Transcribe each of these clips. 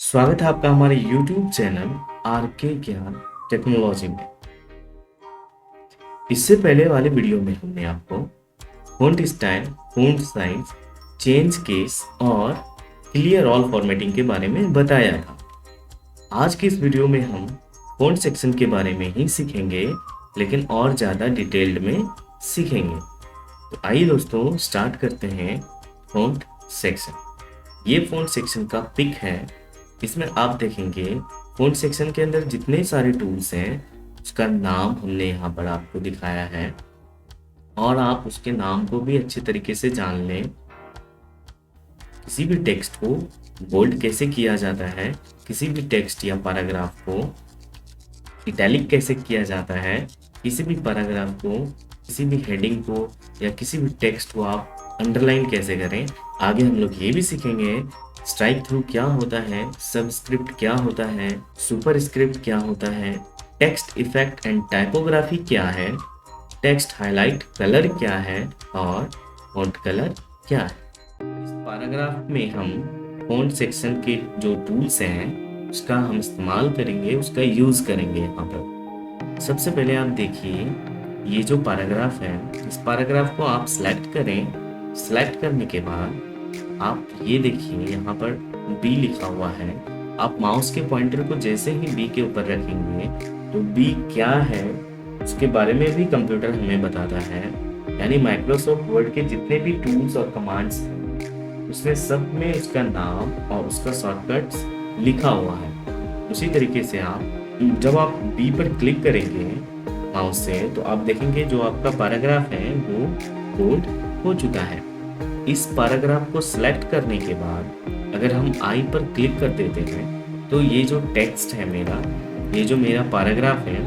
स्वागत है आपका हमारे YouTube चैनल आर के ज्ञान टेक्नोलॉजी में। इससे पहले वाले वीडियो में हमने आपको font style, font size, change case और क्लियर ऑल फॉर्मेटिंग के बारे में बताया था। आज की इस वीडियो में हम फ़ॉन्ट सेक्शन के बारे में ही सीखेंगे, लेकिन और ज़्यादा डिटेल्ड में सीखेंगे। तो आइए दोस्तों स्टार्ट करते हैं फ़ॉन्ट सेक्शन। ये फ़ॉन्ट सेक्शन का पिक है। इसमें आप देखेंगे फ़ॉन्ट सेक्शन के अंदर जितने सारे टूल्स हैं उसका नाम हमने यहाँ पर आपको दिखाया है और आप उसके नाम को भी अच्छे तरीके से जान लें। किसी भी टेक्स्ट को बोल्ड कैसे किया जाता है, किसी भी टेक्स्ट या पैराग्राफ को इटैलिक कैसे किया जाता है, किसी भी पैराग्राफ को, किसी भी हेडिंग को या किसी भी टेक्स्ट को आप अंडरलाइन कैसे करें। आगे हम लोग ये भी सीखेंगे स्ट्राइक थ्रू क्या होता है, सबस्क्रिप्ट क्या होता है, सुपर स्क्रिप्ट क्या होता है, टेक्स्ट इफेक्ट एंड टाइपोग्राफी क्या है, टेक्स्ट हाईलाइट कलर क्या है और फॉन्ट कलर क्या है। इस पैराग्राफ में हम फॉन्ट सेक्शन के जो टूल्स हैं उसका हम इस्तेमाल करेंगे, उसका यूज़ करेंगे। यहाँ पर सबसे पहले आप देखिए ये जो पैराग्राफ है, इस पैराग्राफ को आप सिलेक्ट करें। सिलेक्ट करने के बाद आप ये देखिए यहाँ पर बी लिखा हुआ है। आप माउस के पॉइंटर को जैसे ही बी के ऊपर रखेंगे तो बी क्या है उसके बारे में भी कंप्यूटर हमें बताता है। यानी माइक्रोसॉफ्ट वर्ड के जितने भी टूल्स और कमांड्स हैं उसमें सब में उसका नाम और उसका शॉर्टकट्स लिखा हुआ है। उसी तरीके से आप जब आप बी पर क्लिक करेंगे माउस से तो आप देखेंगे जो आपका पैराग्राफ है वो बोल्ड हो चुका है। इस पैराग्राफ को सिलेक्ट करने के बाद अगर हम आई पर क्लिक कर देते हैं तो ये जो टेक्स्ट है मेरा, ये जो मेरा पैराग्राफ है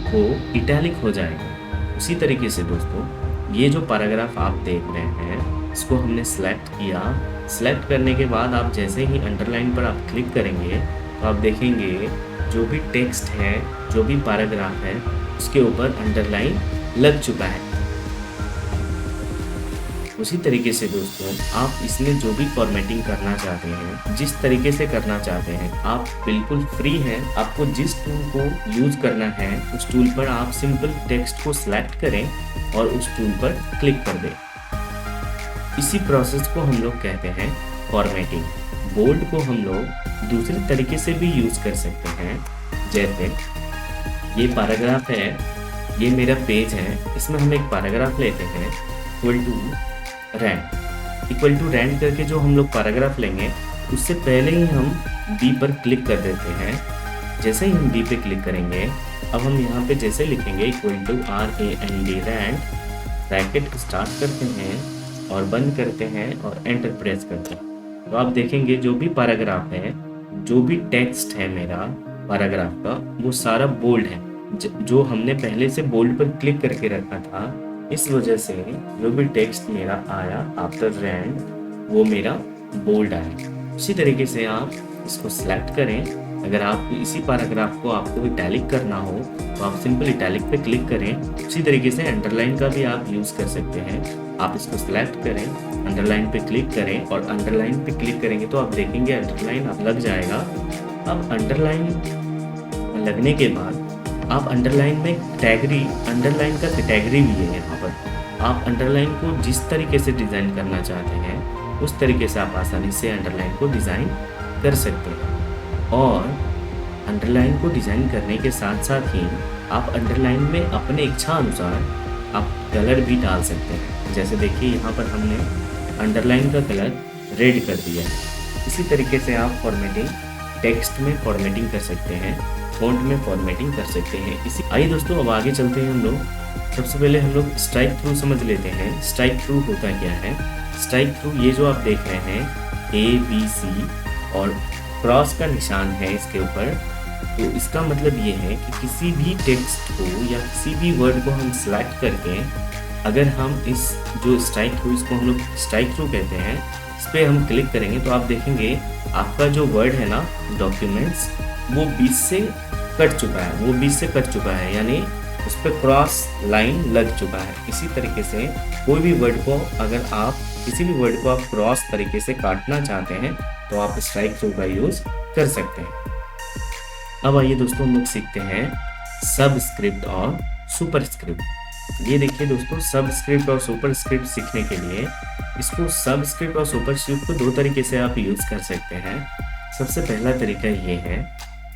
वो इटैलिक हो जाएगा। उसी तरीके से दोस्तों ये जो पैराग्राफ आप देख रहे हैं इसको हमने सिलेक्ट किया। सिलेक्ट करने के बाद आप जैसे ही अंडरलाइन पर आप क्लिक करेंगे तो आप देखेंगे जो भी टेक्स्ट है, जो भी पैराग्राफ है उसके ऊपर अंडरलाइन लग चुका है। उसी तरीके से दोस्तों आप इसमें जो भी फॉर्मेटिंग करना चाहते हैं, जिस तरीके से करना चाहते हैं, आप बिल्कुल फ्री हैं। आपको जिस टूल को यूज़ करना है उस टूल पर आप सिंपल टेक्स्ट को सिलेक्ट करें और उस टूल पर क्लिक कर दें। इसी प्रोसेस को हम लोग कहते हैं फॉर्मेटिंग। बोल्ड को हम लोग दूसरे तरीके से भी यूज़ कर सकते हैं। जैसे ये पैराग्राफ है, ये मेरा पेज है, इसमें हम एक पैराग्राफ लेते हैं इक्वल टू रैंड करके जो हम लोग पैराग्राफ लेंगे उससे पहले ही हम बी पर क्लिक कर देते हैं। जैसे ही हम बी पे क्लिक करेंगे अब हम यहाँ पे जैसे लिखेंगे equal to RAND rand, bracket start करते हैं और बंद करते हैं और एंटर प्रेस करते हैं तो आप देखेंगे जो भी पैराग्राफ है, जो भी टेक्स्ट है मेरा पैराग्राफ का वो सारा बोल्ड है। जो हमने पहले से बोल्ड पर क्लिक करके रखा था, इस वजह से जो भी टेक्स्ट मेरा आया आफ्टर रैंड वो मेरा बोल्ड आया। उसी तरीके से आप इसको सिलेक्ट करें। अगर आप इसी पैराग्राफ को आपको इटैलिक करना हो तो आप सिंपल इटैलिक पे क्लिक करें। उसी तरीके से अंडरलाइन का भी आप यूज़ कर सकते हैं। आप इसको सिलेक्ट करें, अंडरलाइन पे क्लिक करें और अंडरलाइन पे क्लिक करेंगे तो आप देखेंगे अंडरलाइन अब लग जाएगा। अब अंडरलाइन लगने के बाद आप अंडरलाइन में अंडरलाइन का कैटेगरी भी है। यहाँ पर आप अंडरलाइन को जिस तरीके से डिज़ाइन करना चाहते हैं उस तरीके से आप आसानी से अंडरलाइन को डिज़ाइन कर सकते हैं। और अंडरलाइन को डिज़ाइन करने के साथ साथ ही आप अंडरलाइन में अपने इच्छा अनुसार आप कलर भी डाल सकते हैं। जैसे देखिए यहाँ पर हमने अंडरलाइन का कलर रेड कर दिया है। इसी तरीके से आप फॉर्मेटिंग टेक्स्ट में फॉर्मेटिंग कर सकते हैं, फॉन्ट में फॉर्मेटिंग कर सकते हैं। इसी आइए दोस्तों अब आगे चलते हैं हम लोग। सबसे पहले हम लोग स्ट्राइक थ्रू समझ लेते हैं। स्ट्राइक थ्रू होता क्या है। स्ट्राइक थ्रू ये जो आप देख रहे हैं ABC और क्रॉस का निशान है इसके ऊपर, तो इसका मतलब ये है कि किसी भी टेक्स्ट को या किसी भी वर्ड को हम सिलेक्ट करके अगर हम इस जो स्ट्राइक थ्रू, इसको हम लोग स्ट्राइक थ्रू कहते हैं, इस पर हम क्लिक करेंगे तो आप देखेंगे आपका जो वर्ड है ना डॉक्यूमेंट्स वो 20 से कट चुका है, वो 20 से कट चुका है, यानी उस पर क्रॉस लाइन लग चुका है। इसी तरीके से कोई भी वर्ड को अगर आप किसी भी वर्ड को आप क्रॉस तरीके से काटना चाहते हैं तो आप स्ट्राइक थ्रू का यूज़ कर सकते हैं। अब आइए दोस्तों हम लोग सीखते हैं सबस्क्रिप्ट और सुपरस्क्रिप्ट। ये देखिए दोस्तों, सबस्क्रिप्ट और सुपरस्क्रिप्ट सीखने के लिए इसको सबस्क्रिप्ट और सुपरस्क्रिप्ट को दो तरीके से आप यूज़ कर सकते हैं। सबसे पहला तरीका ये है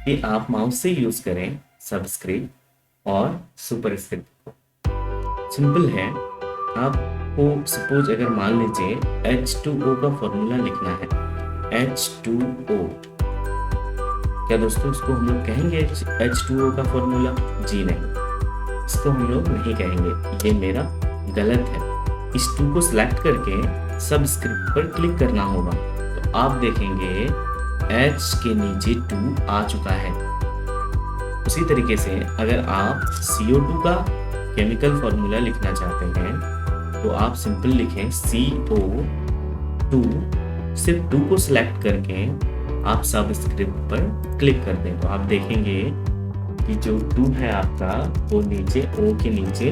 कि आप माउस से यूज़ करें सबस्क्रिप्ट और सुपरस्क्रिप्ट को। सिंपल है, आपको सपोज अगर मान लीजिए H2O का फॉर्मूला लिखना है, H2O, क्या दोस्तों इसको हम लोग कहेंगे H2O का फॉर्मूला? जी नहीं, इसको हम लोग नहीं कहेंगे, ये मेरा गलत है। इस 2 को सिलेक्ट करके सबस्क्रिप्ट पर क्लिक करना होगा, तो आप देखेंगे H के नीचे 2 आ चुका है। उसी तरीके से अगर आप CO2 का केमिकल फॉर्मूला लिखना चाहते हैं तो आप सिंपल लिखें CO2, सिर्फ 2 को सिलेक्ट करके आप सबस्क्रिप्ट पर क्लिक कर दें, तो आप देखेंगे कि जो 2 है आपका वो नीचे O के नीचे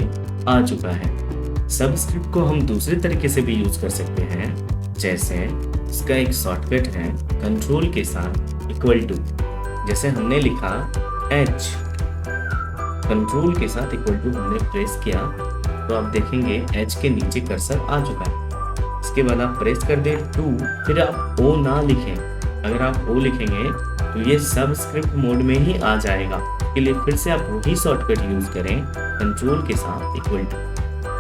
आ चुका है। सबस्क्रिप्ट को हम दूसरे तरीके से भी यूज कर सकते हैं, जैसे इसका एक शॉर्टकट है कंट्रोल के साथ इक्वल टू। जैसे हमने लिखा H, कंट्रोल के साथ इक्वल टू हमने प्रेस किया तो आप देखेंगे H के नीचे कर्सर आ चुका है। इसके बाद आप प्रेस कर दें 2, फिर आप O ना लिखें। अगर आप O लिखेंगे तो ये सबस्क्रिप्ट मोड में ही आ जाएगा। के लिए फिर से आप वही शॉर्टकट यूज करें कंट्रोल के साथ इक्वल टू।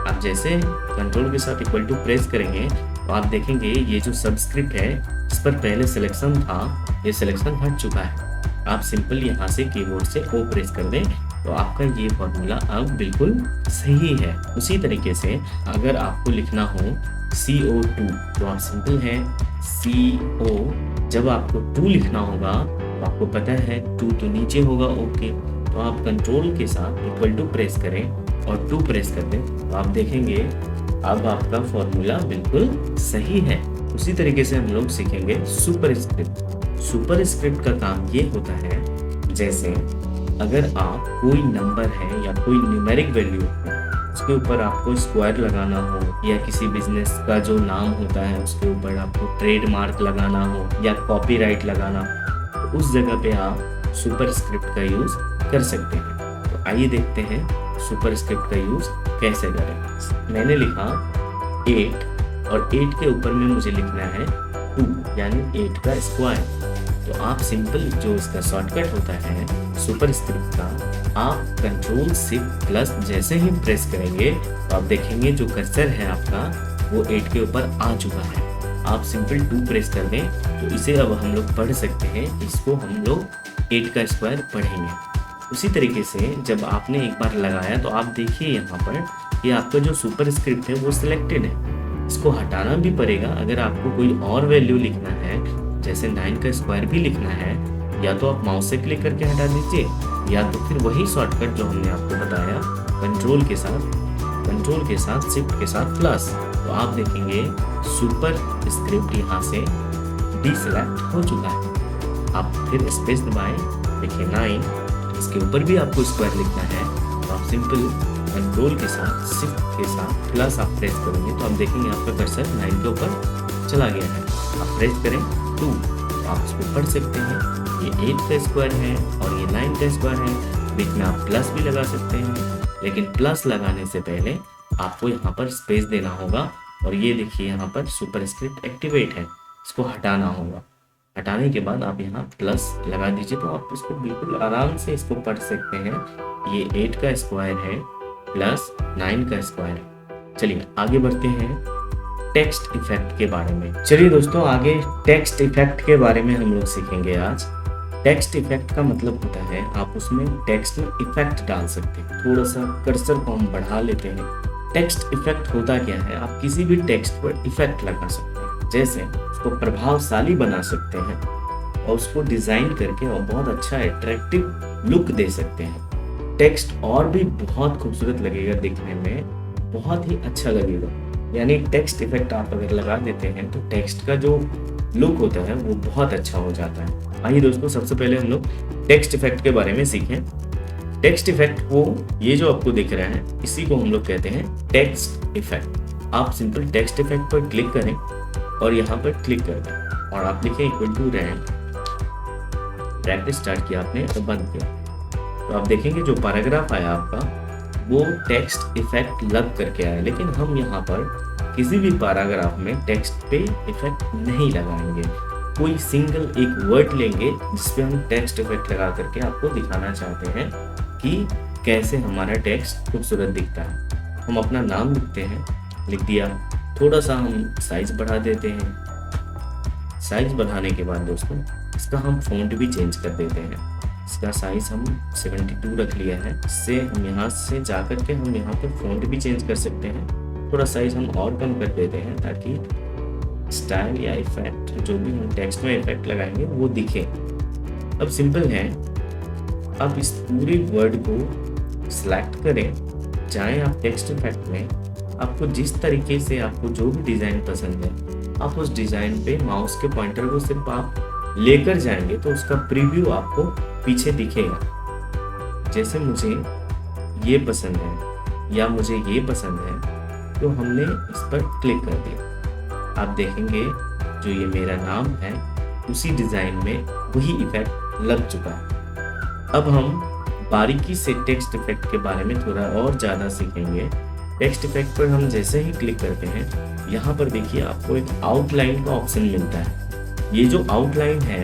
आप जैसे कंट्रोल के साथ इक्वल टू प्रेस करेंगे तो आप देखेंगे ये जो सबस्क्रिप्ट है इस पर पहले सिलेक्शन था, ये सिलेक्शन हट चुका है। आप सिंपल यहाँ से कीबोर्ड से O प्रेस कर दें तो आपका ये फॉर्मूला अब बिल्कुल सही है। उसी तरीके से अगर आपको लिखना हो CO2 तो आप सिंपल है CO, जब आपको 2 लिखना होगा तो आपको पता है 2 तो नीचे होगा ओके, तो आप कंट्रोल के साथ इक्वल टू प्रेस करें और 2 प्रेस कर दें तो आप देखेंगे अब आपका फॉर्मूला बिल्कुल सही है। उसी तरीके से हम लोग सीखेंगे सुपरस्क्रिप्ट। सुपरस्क्रिप्ट का काम ये होता है, जैसे अगर आप कोई नंबर है या कोई न्यूमेरिक वैल्यू है उसके ऊपर आपको स्क्वायर लगाना हो, या किसी बिजनेस का जो नाम होता है उसके ऊपर आपको ट्रेडमार्क लगाना हो या कॉपीराइट लगाना हो, तो उस जगह पे आप सुपरस्क्रिप्ट का यूज कर सकते हैं। तो आइए देखते हैं सुपरस्क्रिप्ट का यूज कैसे करें। मैंने लिखा 8 और 8 के ऊपर में मुझे लिखना है 2 यानी 8 का स्क्वायर। तो आप सिंपल जो इसका शॉर्टकट होता है सुपरस्क्रिप्ट का, आप कंट्रोल शिफ्ट प्लस जैसे ही प्रेस करेंगे तो आप देखेंगे जो कर्सर है आपका वो 8 के ऊपर आ चुका है। आप सिंपल 2 प्रेस कर दें तो इसे अब हम लोग पढ़ सकते हैं, इसको हम लोग 8 का स्क्वायर पढ़ेंगे। उसी तरीके से जब आपने एक बार लगाया तो आप देखिए यहाँ पर कि आपका जो सुपरस्क्रिप्ट है वो सिलेक्टेड है। इसको हटाना भी पड़ेगा। अगर आपको कोई और वैल्यू लिखना है, जैसे 9 का स्क्वायर भी लिखना है, या तो आप माउस से क्लिक करके हटा दीजिए, या तो फिर वही शॉर्टकट जो हमने आपको बताया कंट्रोल के साथ शिफ्ट के साथ प्लस, तो आप देखेंगे सुपर स्क्रिप्ट यहाँ से डीसेलेक्ट हो चुका है। आप फिर स्पेस दबाएं, देखिए 9, इसके ऊपर भी आपको स्क्वायर लिखना है तो आप सिंपल कंट्रोल के साथ शिफ्ट के साथ प्लस आप प्रेस करेंगे तो आप देखेंगे आपका कर्सर 9 के ऊपर चला गया है। आप प्रेस करें 2 तो आप इसको पढ़ सकते हैं, ये 8 का स्क्वायर है और ये 9 का स्क्वायर है। बीच में आप प्लस भी लगा सकते हैं, लेकिन प्लस लगाने से पहले आपको यहाँ पर स्पेस देना होगा। और ये देखिए यहाँ पर सुपरस्क्रिप्ट एक्टिवेट है, इसको हटाना होगा। हटाने के बाद आप यहाँ प्लस लगा दीजिए तो आप इसको बिल्कुल आराम से इसको पढ़ सकते हैं। ये 8 का स्क्वायर है प्लस 9 का स्क्वायर है। चलिए आगे बढ़ते हैं टेक्स्ट इफेक्ट के बारे में। चलिए दोस्तों आगे टेक्स्ट इफेक्ट के बारे में हम लोग सीखेंगे आज। टेक्स्ट इफेक्ट का मतलब होता है आप उसमें टेक्स्ट में इफेक्ट डाल सकते हैं। थोड़ा सा कर्सर को हम बढ़ा लेते हैं। टेक्स्ट इफेक्ट होता क्या है, आप किसी भी टेक्स्ट पर इफेक्ट लगा सकते हैं, जैसे उसको प्रभावशाली बना सकते हैं और उसको डिजाइन करके और बहुत अच्छा अट्रैक्टिव लुक दे सकते हैं। टेक्स्ट और भी बहुत खूबसूरत लगेगा, दिखने में बहुत ही अच्छा लगेगा। यानी टेक्स्ट इफेक्ट आप अगर लगा देते हैं तो टेक्स्ट का जो लुक होता है वो बहुत अच्छा हो जाता है। आइए दोस्तों सबसे पहले हम लोग टेक्स्ट इफेक्ट के बारे में सीखें। टेक्स्ट इफेक्ट को ये जो आपको दिख रहा है इसी को हम लोग कहते हैं टेक्स्ट इफेक्ट। आप सिंपल टेक्स्ट इफेक्ट पर क्लिक करें और यहाँ पर क्लिक कर दें और आप लिखें equal to rank practice start किया आपने तो बंद किया, तो आप देखेंगे जो पैराग्राफ आया आपका वो टेक्स्ट इफेक्ट लग करके आया। लेकिन हम यहाँ पर किसी भी पैराग्राफ में टेक्स्ट पे इफेक्ट नहीं लगाएंगे, कोई सिंगल एक वर्ड लेंगे जिसपे हम टेक्स्ट इफेक्ट लगा करके आपको दिखाना चाहते हैं कि कैसे हमारा टेक्स्ट खूबसूरत दिखता है। हम अपना नाम लिखते हैं, लिख दिया, थोड़ा सा हम साइज बढ़ा देते हैं। साइज बढ़ाने के बाद दोस्तों इसका हम फ़ॉन्ट भी चेंज कर देते हैं। इसका साइज हम 72 रख लिया है। इससे हम यहाँ से जा कर के हम यहाँ पर फ़ॉन्ट भी चेंज कर सकते हैं। थोड़ा साइज हम और कम कर देते हैं ताकि स्टाइल या इफेक्ट जो भी हम टेक्स्ट में इफेक्ट लगाएंगे वो दिखे। अब सिंपल है, आप इस पूरे वर्ड को सिलेक्ट करें, जाएं आप टेक्स्ट इफेक्ट में, आपको जिस तरीके से आपको जो भी डिज़ाइन पसंद है आप उस डिज़ाइन पे माउस के पॉइंटर को सिर्फ आप लेकर जाएंगे तो उसका प्रीव्यू आपको पीछे दिखेगा। जैसे मुझे ये पसंद है या मुझे ये पसंद है तो हमने इस पर क्लिक कर दिया। आप देखेंगे जो ये मेरा नाम है उसी डिज़ाइन में वही इफेक्ट लग चुका है। अब हम बारीकी से टेक्स्ट इफेक्ट के बारे में थोड़ा और ज़्यादा सीखेंगे। टेक्स्ट इफेक्ट पर हम जैसे ही क्लिक करते हैं यहाँ पर देखिए आपको एक आउटलाइन का ऑप्शन मिलता है। ये जो आउटलाइन है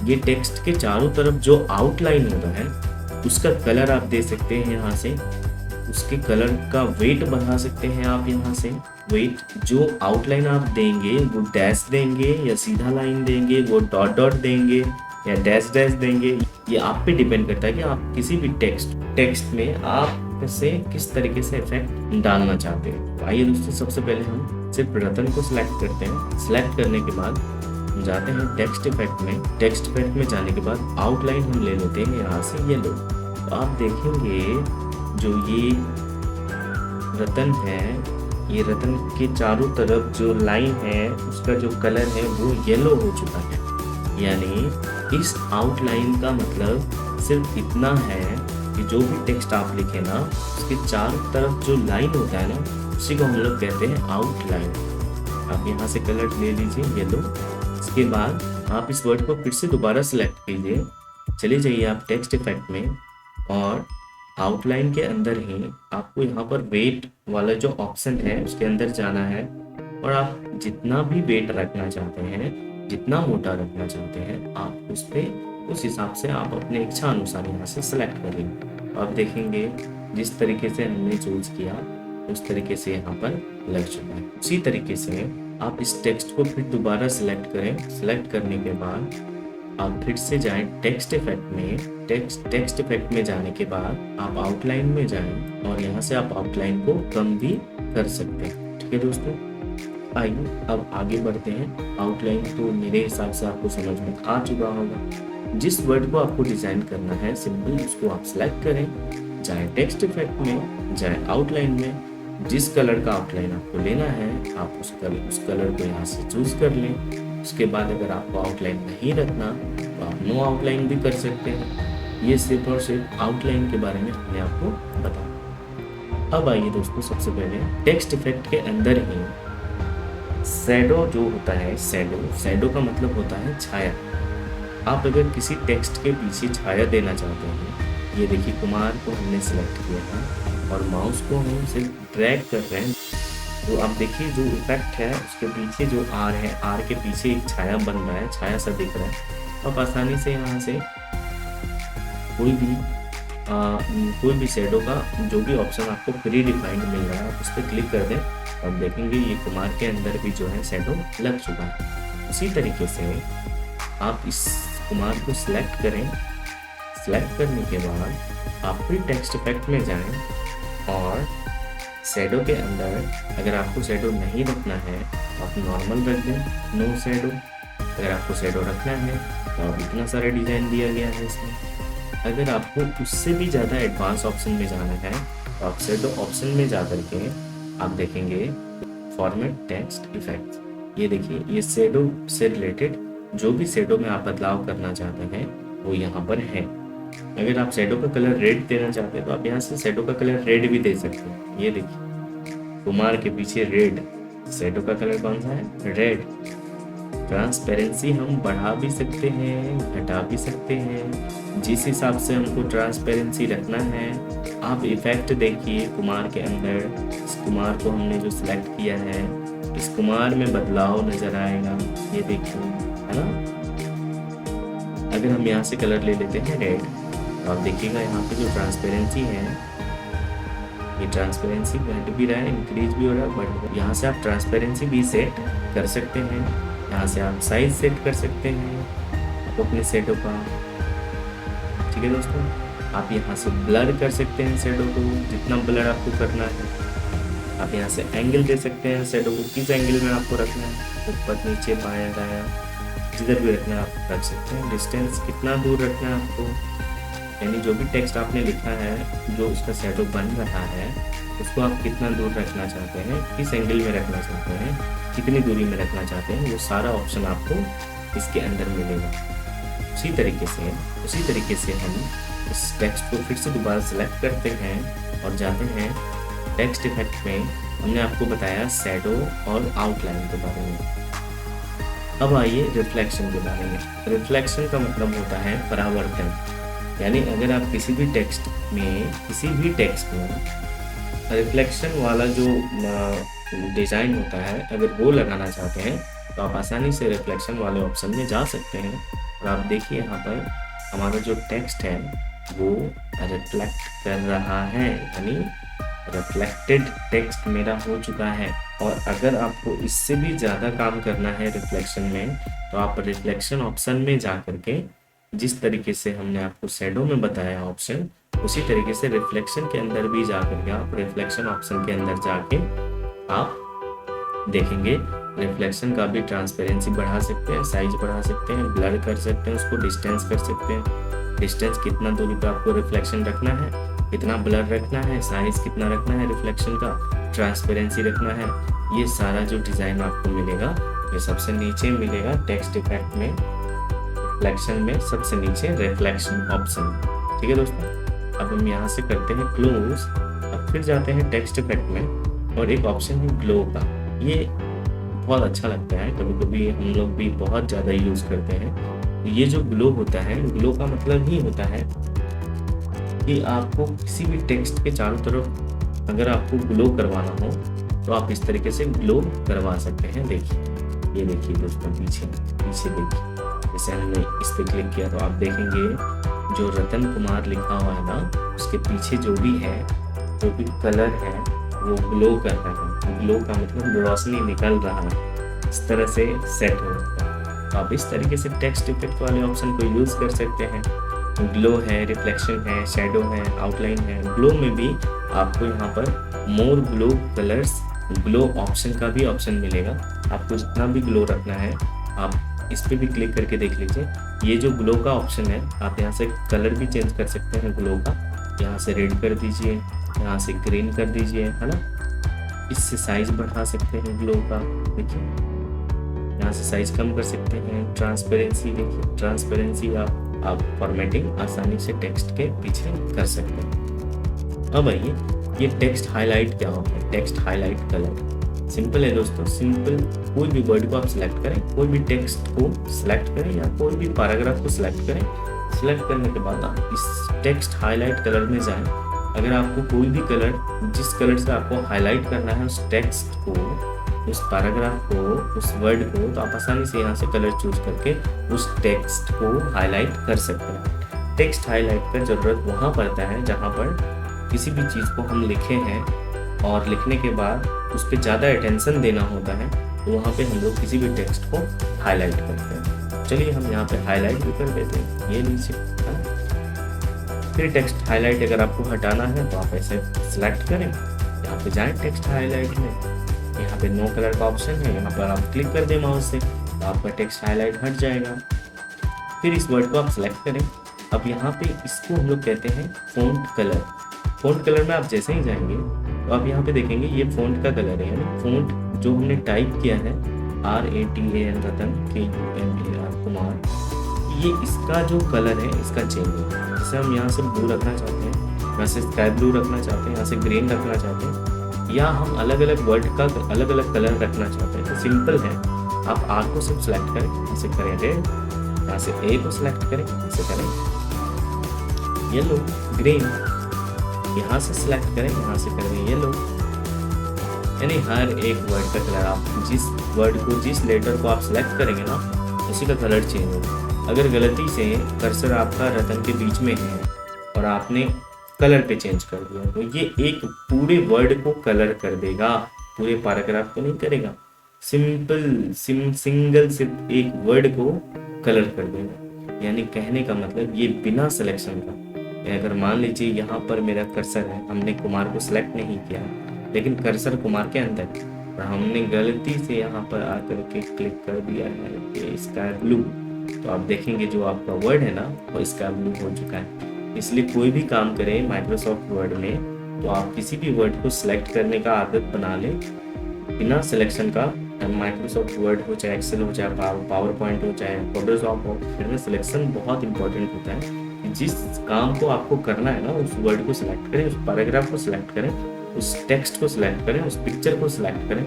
ये टेक्स्ट के चारों तरफ जो आउटलाइन होता है उसका कलर आप दे सकते हैं यहाँ से, उसके कलर का वेट बढ़ा सकते हैं आप यहाँ से। वेट जो आउटलाइन आप देंगे वो डैश देंगे या सीधा लाइन देंगे, वो डॉट डॉट देंगे या डैश डैश देंगे, ये आप पे डिपेंड करता है कि आप किसी भी टेक्स्ट में आप से किस तरीके से इफेक्ट डालना चाहते हैं। तो आइए दोस्तों सबसे पहले हम सिर्फ रतन को सिलेक्ट करते हैं। सिलेक्ट करने के बाद हम जाते हैं टेक्स्ट इफेक्ट में। टेक्स्ट इफेक्ट में जाने के बाद आउटलाइन हम ले लेते हैं यहाँ से येलो। तो आप देखेंगे जो ये रतन है, ये रतन के चारों तरफ जो लाइन है उसका जो कलर है वो येलो हो चुका है। यानी इस आउटलाइन का मतलब सिर्फ इतना है कि जो भी टेक्स्ट आप लिखे ना उसके चारों तरफ जो लाइन होता है ना उसी को हम लोग कहते हैं आउटलाइन। आप यहाँ से कलर ले लीजिए येलो। इसके बाद आप इस वर्ड को फिर से दोबारा सेलेक्ट कीजिए, चले जाइए आप टेक्स्ट इफेक्ट में और आउटलाइन के अंदर ही आपको यहाँ पर वेट वाला जो ऑप्शन है उसके अंदर जाना है और आप जितना भी वेट रखना चाहते हैं, जितना मोटा रखना चाहते हैं आप उस पर उस हिसाब से आप अपने इच्छा अनुसार यहाँ से सेलेक्ट करेंगे। आप देखेंगे जिस तरीके से हमने चूज किया उस तरीके से यहाँ पर लग चुका है। उसी तरीके से आप इस टेक्स्ट को फिर दोबारा सेलेक्ट करें। सेलेक्ट करने के बाद आप फिर से जाएं टेक्स्ट इफेक्ट में। टेक्स्ट इफेक्ट में जाने के बाद आप आउटलाइन में जाएं और यहाँ से आप आउटलाइन को कम भी कर सकते हैं। ठीक है दोस्तों, आइए अब आगे बढ़ते हैं। आउटलाइन तो मेरे हिसाब से आपको समझ में आ चुका होगा। जिस वर्ड को आपको डिजाइन करना है सिंपल उसको आप सेलेक्ट करें, चाहे टेक्स्ट इफेक्ट में चाहे आउटलाइन में। जिस कलर का आउटलाइन आपको लेना है आप उस कलर को यहाँ से चूज कर लें। उसके बाद अगर आपको आउटलाइन नहीं रखना तो आप नो आउटलाइन भी कर सकते हैं। ये सिर्फ और सिर्फ आउटलाइन के बारे में हमने आपको बताया। अब आइए दोस्तों सबसे पहले टेक्स्ट इफेक्ट के अंदर ही शैडो जो होता है, शैडो का मतलब होता है छाया। आप अगर किसी टेक्स्ट के पीछे छाया देना चाहते हैं, ये देखिए कुमार को हमने सेलेक्ट किया है और माउस को हम सिर्फ ड्रैग कर रहे हैं, तो आप देखिए जो इफेक्ट है उसके पीछे जो आर है, आर के पीछे एक छाया बन रहा है, छाया सा दिख रहा है। आप आसानी से यहाँ से कोई भी शैडो का जो भी ऑप्शन आपको प्री डिफाइंड मिल रहा है आप उस पर क्लिक कर दें और देखेंगे ये कुमार के अंदर भी जो है शैडो लग चुका है। उसी तरीके से आप इस कुमार को सिलेक्ट करें। सिलेक्ट करने के बाद आप फिर टेक्स्ट इफेक्ट में जाएं और शैडो के अंदर अगर आपको शैडो नहीं रखना है तो आप नॉर्मल रख दें, नो शैडो। अगर आपको शैडो रखना है तो आप इतना सारा डिज़ाइन दिया गया है इसमें। अगर आपको उससे भी ज़्यादा एडवांस ऑप्शन में जाना है तो आप शैडो ऑप्शन में जा करके आप देखेंगे फॉर्मेट टेक्स्ट इफेक्ट। ये देखिए ये शैडो से रिलेटेड जो भी शैडो में आप बदलाव करना चाहते हैं वो यहाँ पर है। अगर आप शैडो का कलर रेड देना चाहते हैं तो आप यहाँ से शैडो का कलर रेड भी दे सकते हैं। ये देखिए कुमार के पीछे रेड, शैडो का कलर कौन सा है? रेड। ट्रांसपेरेंसी हम बढ़ा भी सकते हैं, घटा भी सकते हैं, जिस हिसाब से हमको ट्रांसपेरेंसी रखना है। आप इफेक्ट देखिए कुमार के अंदर, इस कुमार को हमने जो सिलेक्ट किया है, इस कुमार में बदलाव नज़र आएगा, ये देखिए, है ना। अगर हम यहाँ से कलर ले लेते हैं रेड, तो आप देखिएगा यहाँ पे जो ट्रांसपेरेंसी है, ये ट्रांसपेरेंसी घट भी रहा है, इंक्रीज भी हो रहा है, बट यहाँ से आप ट्रांसपेरेंसी भी सेट कर सकते हैं। यहाँ से आप साइज सेट कर सकते हैं आप अपने शेडो का, ठीक है दोस्तों। आप यहाँ से ब्लर कर सकते हैं शेडो को, जितना ब्लर आपको करना है। आप यहाँ से एंगल दे सकते हैं शेडो को, किस एंगल में आपको रखना है, ऊपर नीचे बायां दायां, जिधर भी रखना है आप रख सकते हैं। डिस्टेंस कितना दूर रखना है आपको, यानी जो भी टेक्स्ट आपने लिखा है, जो उसका शेडो बन रहा है, उसको आप कितना दूर रखना चाहते हैं, किस एंगल में रखना चाहते हैं, कितनी दूरी में रखना चाहते हैं, वो सारा ऑप्शन आपको इसके अंदर मिलेगा। उसी तरीके से हम इस टेक्स्ट को फिर से दोबारा सेलेक्ट करते हैं और जाते हैं टेक्स्ट इफेक्ट में। हमने आपको बताया शेडो और आउटलाइन के बारे में। अब आइए रिफ्लेक्शन के बारे में। रिफ्लेक्शन का मतलब होता है परावर्तन, यानी अगर आप किसी भी टेक्स्ट में रिफ्लेक्शन वाला जो डिज़ाइन होता है, अगर वो लगाना चाहते हैं, तो आप आसानी से रिफ्लेक्शन वाले ऑप्शन में जा सकते हैं। और आप देखिए यहाँ पर हमारा जो टेक्स्ट है वो रिफ्लेक्ट कर रहा है, यानी रिफ्लेक्टेड टेक्स्ट मेरा हो चुका है। और अगर आपको इससे भी ज़्यादा काम करना है रिफ्लेक्शन में, तो आप रिफ्लेक्शन ऑप्शन में जा करके, जिस तरीके से हमने आपको शेडो में बताया ऑप्शन, उसी तरीके से रिफ्लेक्शन के अंदर भी जा करके आप रिफ्लेक्शन ऑप्शन के अंदर जाके आप देखेंगे रिफ्लेक्शन का भी ट्रांसपेरेंसी बढ़ा सकते हैं, साइज बढ़ा सकते हैं, ब्लर कर सकते हैं, उसको डिस्टेंस कर सकते हैं। डिस्टेंस कितना दूरी पे आपको रिफ्लेक्शन रखना है, कितना ब्लर रखना है, साइज कितना रखना है रिफ्लेक्शन का, ट्रांसपेरेंसी रखना है, ये सारा जो डिज़ाइन आपको मिलेगा, ये सबसे नीचे मिलेगा टेक्स्ट इफेक्ट में, रिफ्लेक्शन में सबसे नीचे रिफ्लेक्शन ऑप्शन। ठीक है दोस्तों, अब हम यहाँ से करते हैं क्लोज। अब फिर जाते हैं टेक्स्ट इफेक्ट में और एक ऑप्शन है ग्लो का। ये बहुत अच्छा लगता है, कभी कभी हम लोग भी बहुत ज़्यादा यूज़ करते हैं। ये जो ग्लो होता है, ग्लो का मतलब ही होता है कि आपको किसी भी टेक्स्ट के चारों तरफ अगर आपको ग्लो करवाना हो तो आप इस तरीके से ग्लो करवा सकते हैं। देखिए, ये देखिए दोस्तों, पीछे देखिए, जैसे हमने इस पर क्लिक किया तो आप देखेंगे जो रतन कुमार लिखा हुआ है ना, उसके पीछे जो भी कलर है वो ग्लो कर रहा है। ग्लो का मतलब रोशनी निकल रहा है, इस तरह से सेट हो जाता है। तो आप इस तरीके से टेक्स्ट इफेक्ट वाले ऑप्शन को यूज़ कर सकते हैं। ग्लो है, रिफ्लेक्शन है, शेडो है, आउटलाइन है। ग्लो में भी आपको यहाँ पर मोर ग्लो कलर्स, ग्लो ऑप्शन का भी ऑप्शन मिलेगा। आपको जितना भी ग्लो रखना है आप इस पर भी क्लिक करके देख लीजिए। ये जो ग्लो का ऑप्शन है, आप यहाँ से कलर भी चेंज कर सकते हैं ग्लो का। यहाँ से रेड कर दीजिए, यहाँ से ग्रीन कर दीजिए, है ना। इससे साइज बढ़ा सकते हैं ग्लो का, देखिए यहाँ से साइज कम कर सकते हैं। ट्रांसपेरेंसी देखिए, ट्रांसपेरेंसी आप फॉर्मेटिंग आसानी से टेक्स्ट के पीछे कर सकते हैं। अब आइए, ये टेक्स्ट हाईलाइट क्या होता है? टेक्स्ट हाईलाइट कलर सिंपल है दोस्तों, सिंपल। कोई भी वर्ड को आप सिलेक्ट करें, कोई भी टेक्स्ट को सिलेक्ट करें या कोई भी पैराग्राफ को सिलेक्ट करें। सिलेक्ट करने के बाद आप इस टेक्स्ट हाईलाइट कलर में जाएं। अगर आपको कोई भी कलर, जिस कलर से आपको हाईलाइट करना है उस टेक्स्ट को, उस पैराग्राफ को, उस वर्ड को, तो आप आसानी से यहाँ से कलर चूज करके उस टेक्स्ट को हाईलाइट कर सकते हैं। टेक्स्ट हाईलाइट का ज़रूरत वहाँ पड़ता है जहाँ पर किसी भी चीज़ को हम लिखे हैं और लिखने के बाद उस पर ज़्यादा अटेंशन देना होता है, तो वहाँ पे हम लोग किसी भी टेक्स्ट को हाईलाइट करते हैं। चलिए हम यहाँ पे हाईलाइट भी कर देते हैं, ये नीचे। फिर टेक्स्ट हाईलाइट अगर आपको हटाना है तो आप ऐसे सिलेक्ट करें, यहाँ पे जाएं टेक्स्ट हाईलाइट में, यहाँ पे नो कलर का ऑप्शन है, यहाँ पर आप क्लिक कर दें माउस से तो आपका टेक्स्ट हाईलाइट हट जाएगा। फिर इस वर्ड को आप सिलेक्ट करें। अब यहाँ पे इसको हम लोग कहते हैं फ़ॉन्ट कलर। फ़ॉन्ट कलर में आप जैसे ही जाएंगे तो आप यहाँ पे देखेंगे ये फ़ॉन्ट का कलर है, यानी फ़ॉन्ट जो हमने टाइप किया है RATAN रतन KUMAR कुमार, ये इसका जो कलर है इसका चेंज है। जैसे हम यहाँ से ब्लू रखना चाहते हैं, यहाँ से स्काई ब्लू रखना चाहते हैं, यहाँ से ग्रीन रखना चाहते हैं, या हम अलग अलग वर्ड का अलग अलग कलर रखना चाहते हैं, तो सिंपल है। आप आर को सिर्फ सेलेक्ट करें, यहाँ से करें रेड, यहाँ से ए को सिलेक्ट करें, यहाँ से करें येलो, ग्रीन, यहाँ से सिलेक्ट करें, यहाँ से करें येलो। यानी हर एक वर्ड का कलर, आप जिस वर्ड को, जिस लेटर को आप सिलेक्ट करेंगे ना, उसी का कलर चेंज होगा। अगर गलती से कर्सर आपका रतन के बीच में है और आपने कलर पे चेंज कर दिया, तो ये एक पूरे वर्ड को कलर कर देगा, पूरे पैराग्राफ को नहीं करेगा। सिंगल सिर्फ एक वर्ड को कलर कर देगा। यानी कहने का मतलब ये बिना सिलेक्शन का। अगर मान लीजिए यहाँ पर मेरा कर्सर है, हमने कुमार को सिलेक्ट नहीं किया, लेकिन कर्सर कुमार के अंदर है और हमने गलती से यहाँ पर आकर के क्लिक कर दिया है स्काई ब्लू, तो आप देखेंगे जो आपका वर्ड है ना, वो स्काई ब्लू हो चुका है। इसलिए कोई भी काम करें माइक्रोसॉफ्ट वर्ड में, तो आप किसी भी वर्ड को सिलेक्ट करने का आदत बना लें बिना सिलेक्शन का। माइक्रोसॉफ्ट वर्ड हो, चाहे एक्सेल हो, चाहे पावर पॉइंट हो, चाहे फोटोशॉप हो, इनमें सिलेक्शन बहुत इंपॉर्टेंट होता है। जिस काम को आपको करना है ना, उस वर्ड को सिलेक्ट करें, उस पैराग्राफ को सिलेक्ट करें, उस टेक्स्ट को सिलेक्ट करें, उस पिक्चर को सिलेक्ट करें,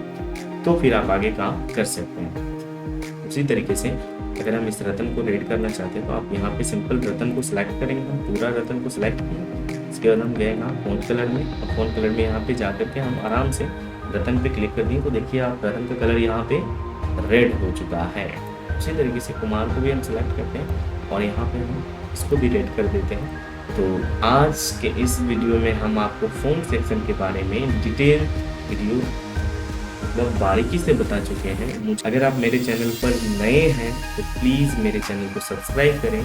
तो फिर आप आगे काम कर सकते हैं। उसी तरीके से अगर हम इस रतन को रेड करना चाहते हैं, तो आप यहाँ पे सिंपल रतन को सिलेक्ट करेंगे। हम पूरा रतन को सिलेक्ट किया, इसके बाद हम गए यहाँ फ़ॉन्ट कलर में, और फ़ॉन्ट कलर में यहाँ पे जा करके हम आराम से रतन पे क्लिक कर दिए, तो देखिए आप रतन का कलर यहाँ पे रेड हो चुका है। उसी तरीके से कुमार को भी हम सिलेक्ट करते हैं और यहाँ पे हम इसको भी रेड कर देते हैं। तो आज के इस वीडियो में हम आपको फ़ॉन्ट सेक्शन के बारे में डिटेल वीडियो मतलब बारीकी से बता चुके हैं। अगर आप मेरे चैनल पर नए हैं तो प्लीज़ मेरे चैनल को सब्सक्राइब करें